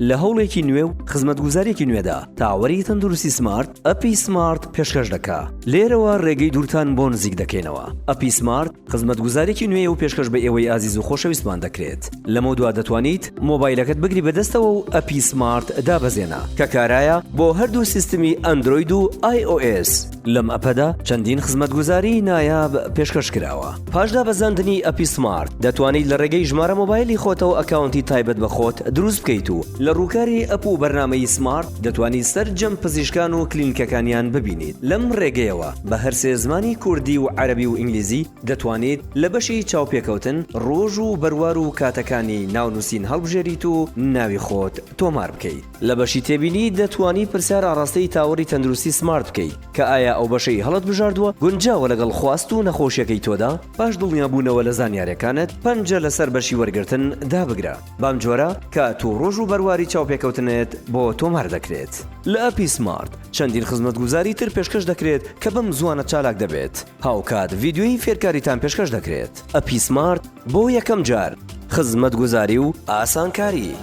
لە هەوڵێکی نوێ و خزمەتگوزارێکی نوێدا تاوەری تەندروستی سمارت ئەپی سمارت پێشکەش دەکا. لێرەوە ڕێگەی دوورتان بۆ نزیک دەکەینەوە. ئەپی سمارت خزمەتگوزارێکی نوێ و پێشکەش بە ئێوەی ئازیز و خۆشەویستمان دەکرێت. لەمە دوا دەتوانیت مۆبایلەکەت بگری بەدەستەوە و ئەپی سمارت دابەزێنە کە کارایە بۆ هەردوو سیستمی ئەندروید و iOS. لەم ئەپەدا چەندین خزمەتگوزاری نایاب پێشکەش کراوە. پاش دابەزاندنی ئەپی سمارت دەتوانیت لە ڕێگەی ژمارە مۆبایلی خۆتەوە ئەکاونتی تایبەت بە خۆت دروست بکەیت و لە ڕووکاری ئەپ و بەرنامەی سمارت دەتوانیت سەرجەم پزیشکان و کلینیکەکانیان ببینیت. لەم ڕێگەیەوە بە هەر سێ زمانی کوردی و عەرەبی و ئینگلیزی دەتوانیت لە بەشی چاوپێکەوتن ڕۆژ و بەروار و کاتەکانی ناونووسین هەڵبژێریت و ناوی خۆت تۆمار بکەیت. لە بەشی تێبینی دەتوانیت پرسیار ئاڕاستەی تاوەری تەندروستی سمارت بکەیت کە ئایا ئەو بەشەی هەڵت بژاردووە گونجاوە لەگەڵ خواست و نەخۆشیەکەی تۆدا. پاش دڵنیابوونەوە لە زانیاریەکانت پەنجە لەسەر بەشی وەرگرتن دابگرە. بام جۆرە کە تو ڕۆژ و بەرواری چاوپێکەوتنێت بۆ تۆمار دەکرێت. لە ئەپی سمارت چەندین خزمەتگوزاری تر پێشکەش دەکرێت کە بەم زوانە چالاک دەبێت. هاوکات ڤیدیۆی فێرکاریتان پێشکەش دەکرێت. ئەپی سمارت بۆ یەکەم جار خزمەتگوزاری و ئاسانکاری.